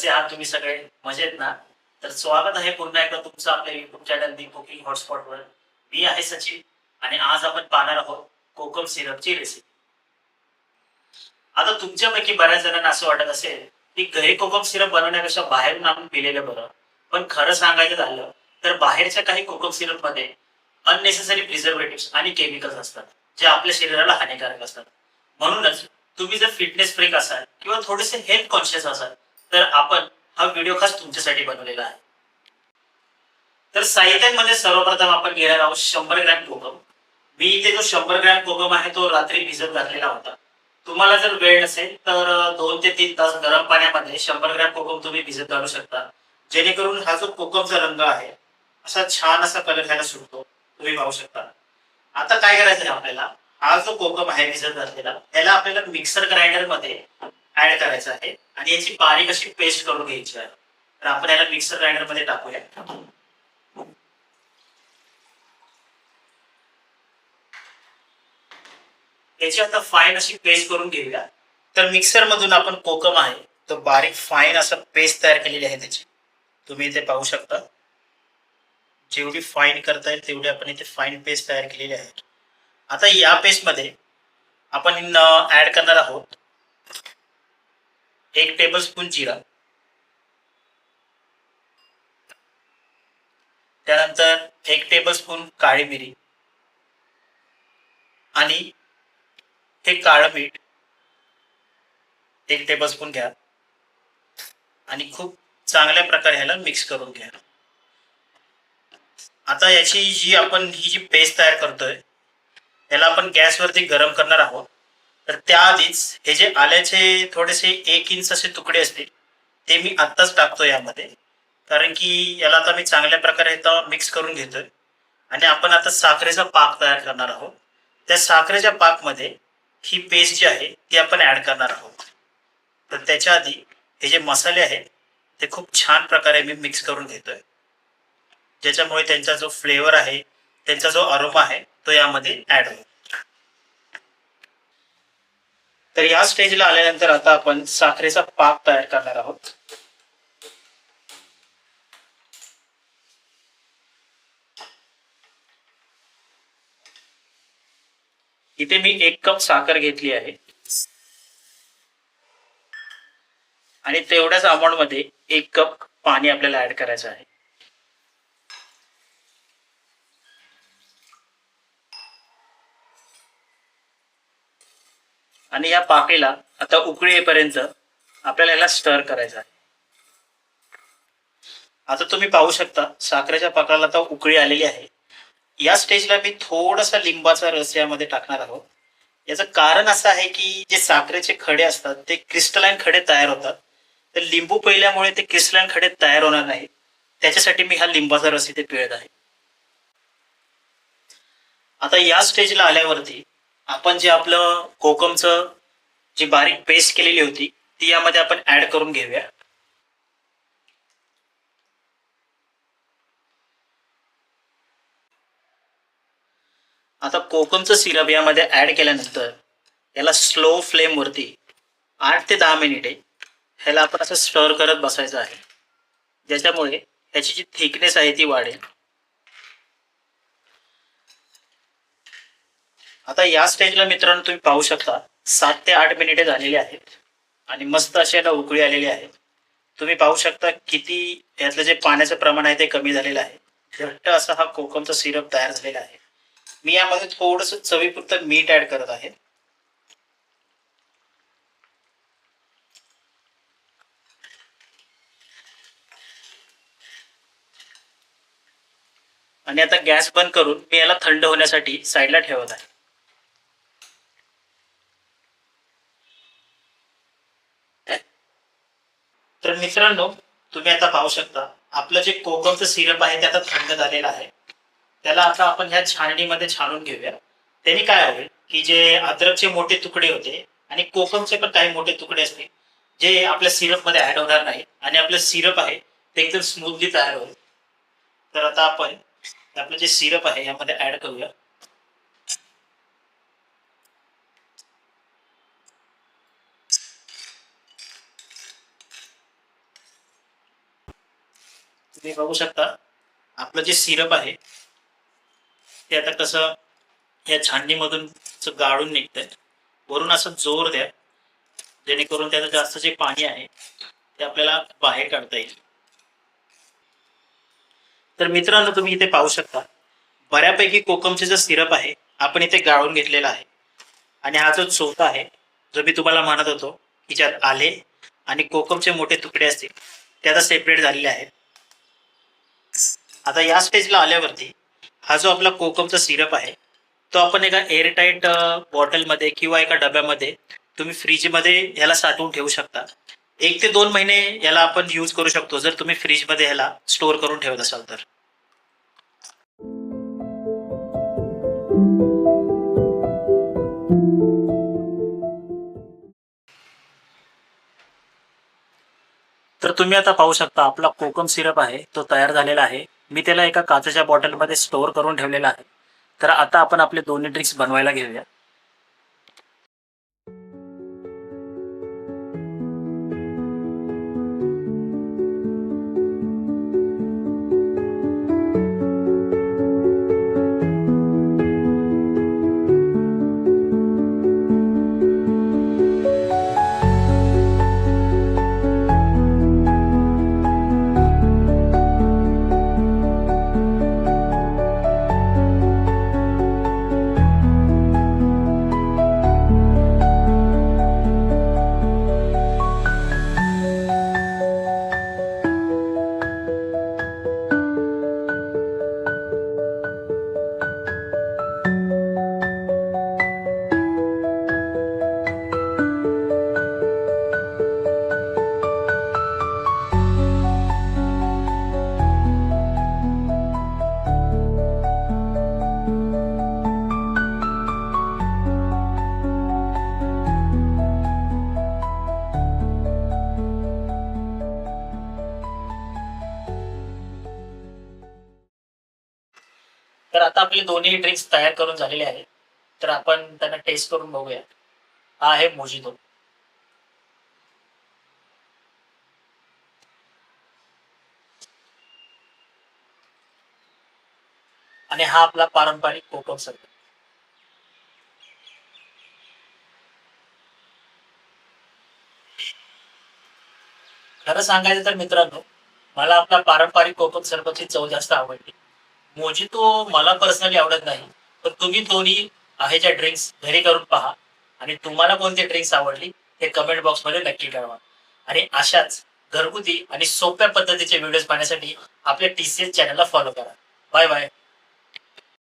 कसे आहात तुम्ही सगळे? मजेत ना? तर स्वागत आहे पुन्हा एकदा तुमचं आपल्या YouTube चॅनल दी कुकिंग हॉटस्पॉटवर. मी आहे सचिन आणि आज आपण पाहणार आहोत कोकम सिरपची रेसिपी. आता तुमच्यापैकी बऱ्याच जणांना असं वाटत असेल, की घरी कोकम सिरप बनवण्यापेक्षा बाहेरून आणून पिलेलं बरं. पण खरं सांगायचं झालं तर बाहेरच्या काही कोकम सिरपमध्ये अननेसेसरी प्रिझर्व्हेटिव्हज आणि केमिकल्स असतात, जे आपल्या शरीराला हानिकारक असतात. म्हणूनच तुम्ही जर फिटनेस फ्रीक असाल किंवा थोडेसे हेल्थ कॉन्शियस असाल, तर आपण हा व्हिडिओ खास तुमच्यासाठी बनवलेला आहे. तर साहित्यांमध्ये सर्वप्रथम आपण घेणार आहोत 100 ग्रॅम कोकम. मी इथे जो 100 ग्रॅम कोकम आहे तो रात्री भिजत घातलेला होता. तुम्हाला जर वेळ नसेल तर 2 ते 3 तास गरम पाण्यामध्ये 100 ग्रॅम कोकम तुम्ही भिजत घालू शकता. जेणेकरून हा जो कोकमचा रंग आहे असा छान असा कलर ह्याला सुटतो. तुम्ही पाहू शकता. आता काय करायचं आहे आपल्याला, हा जो कोकम आहे भिजत घातलेला त्याला आपल्याला मिक्सर ग्राइंडर मध्ये ऍड करायचा आहे आणि याची बारीक अशी पेस्ट करून घ्यायची आहे. तर आपण याला मिक्सर ग्राइंडर मध्ये टाकूया. याची आता फाईन अशी पेस्ट करून घेऊया. तर मिक्सर मधून आपण कोकम आहे तो बारीक फाईन असं पेस्ट तयार केलेली आहे त्याची. तुम्ही इथे पाहू शकता. जेवढी फाईन करता येईल तेवढी आपण इथे फाईन पेस्ट तयार केलेली आहे. आता या पेस्ट मध्ये आपण ऍड करणार आहोत 1 टेबलस्पून जिरा, त्यानंतर 1 टेबलस्पून काळी मिरी आणि हे काळं मीठ 1 टेबलस्पून घ्या आणि खूप चांगल्या प्रकारे ह्याला मिक्स करून घ्या. आता याची जी आपण ही जी पेस्ट तयार करतोय याला आपण गॅसवरती गरम करणार आहोत. तर त्याआधीच हे जे आल्याचे थोडेसे 1 इंच असे तुकडे असतील ते मी आत्ताच टाकतो यामध्ये, कारण की याला आता मी चांगल्या प्रकारे मिक्स करून घेतोय. आणि आपण आता साखरेचा पाक तयार करणार आहोत. त्या साखरेच्या पाकमध्ये ही पेस्ट जी आहे ती आपण ऍड करणार आहोत. तर त्याच्या आधी हे जे मसाले आहेत ते खूप छान प्रकारे मी मिक्स करून घेतोय, ज्याच्यामुळे त्यांचा जो फ्लेवर आहे, त्यांचा जो अरोमा आहे तो यामध्ये ऍड होईल. तर या स्टेजला आल्यानंतर आता आपण साखरेचा पाक तयार करणार आहोत. इथे मी 1 कप साखर घेतली आहे आणि तेवढ्याच अमाऊंट मध्ये 1 कप पाणी आपल्याला ऍड करायचं आहे. आणि या पाकेला आता उकळी येईपर्यंत आपल्याला याला स्टर करायचं आहे. आता तुम्ही पाहू शकता साखरेच्या पाकाला आता उकळी आलेली आहे. या स्टेजला मी थोडासा लिंबाचा रस यामध्ये टाकणार आहोत. याचं कारण असं आहे की जे साखरेचे खडे असतात ते क्रिस्टलाइन खडे तयार होतात. तर लिंबू पिळल्यामुळे ते क्रिस्टलाइन खडे तयार होणार नाही, त्याच्यासाठी मी हा लिंबाचा रस इथे पिळत आहे. आता या स्टेजला आल्यावरती आपण जे आपलं कोकमचं जी बारीक पेस्ट केलेली होती ती यामध्ये आपण ऍड करून घेऊया. आता कोकमचं सिरप यामध्ये ऍड केल्यानंतर याला स्लो फ्लेम वरती 8 ते 10 मिनिटे ह्याला आपण असं स्टर करत बसायचं आहे, ज्याच्यामुळे ह्याची जी थिकनेस आहे ती वाढेल. आता या स्टेजला मित्रांनो तुम्ही पाहू शकता 7 ते 8 मिनिटे झालेली आहेत आणि मस्त अशी याला उकळी आलेली आहे. तुम्ही पाहू शकता किती यातलं जे पाण्याचं प्रमाण आहे ते कमी झालेलं आहे. घट्ट असा हा कोकमचा सिरप तयार झालेला आहे. मी यामध्ये थोडंसं चवीपुरतं मीठ ऍड करत आहे. आणि आता गॅस बंद करून मी याला थंड होण्यासाठी साईडला ठेवत आहे. तर मित्रांनो तुम्ही आता पाहू शकता आपलं जे कोकमचं सिरप आहे ते आता थंड झालेलं आहे. त्याला आता आपण ह्या छाननीमध्ये छानून घेऊया. त्यांनी काय होईल की जे अद्रकचे मोठे तुकडे होते आणि कोकमचे पण काही मोठे तुकडे असतील जे आपल्या सिरप मध्ये ऍड होणार नाही आणि आपलं सिरप आहे ते एकदम स्मूथली तयार होईल. तर आता आपण आपलं जे सिरप आहे यामध्ये ऍड करूया. तुम्ही बघू शकता आपलं जे सिरप आहे ते आता कसं या छाननीमधून गाळून निघतंय. वरून असं जोर द्या जेणेकरून त्याचं जास्त जे पाणी आहे ते आपल्याला बाहेर काढता येईल. तर मित्रांनो तुम्ही इथे पाहू शकता बऱ्यापैकी कोकमचे जे सिरप आहे आपण इथे गाळून घेतलेला आहे. आणि हा जो चोथा आहे जो मी तुम्हाला म्हणत होतो की ज्यात आले आणि कोकमचे मोठे तुकडे असतील ते आता सेपरेट झालेले आहेत. आता या स्टेजला आल्यावरती हा जो आपला कोकमचा सिरप आहे तो आपण एका एअरटाईट बॉटलमध्ये किंवा एका डब्यामध्ये तुम्ही फ्रीजमध्ये ह्याला साठवून ठेवू शकता. 1 ते 2 महिने याला आपण यूज करू शकतो जर तुम्ही फ्रीजमध्ये ह्याला स्टोअर करून ठेवत असाल तर. तर तुम्ही आता पाहू शकता आपला कोकम सिरप आहे तो तयार झालेला आहे. मी त्याला एका काचेच्या बॉटलमध्ये स्टोअर करून ठेवलेला आहे. तर आता आपण आपले दोन्ही ड्रिंक्स बनवायला घेऊया. तर आता आपले दोन्ही ड्रिंक्स तयार करून झालेले आहेत. तर आपण त्यांना टेस्ट करून बघूया. हा आहे मोजितो आणि हा आपला पारंपरिक कोकम सरबत. खरं सांगायचं तर मित्रांनो मला आपला पारंपरिक कोकम सरबतची चव जास्त आवडली. मोजितो मला पर्सनली आवडत नाही. पण तुम्ही दोन्ही ह्याच्या ड्रिंक्स घरी करून पहा आणि तुम्हाला कोणती ड्रिंक्स आवडली हे कमेंट बॉक्समध्ये नक्की कळवा. आणि अशाच घरगुती आणि सोप्या पद्धतीचे व्हिडिओज पाहण्यासाठी आपल्या TCS चॅनलला फॉलो करा. Bye bye.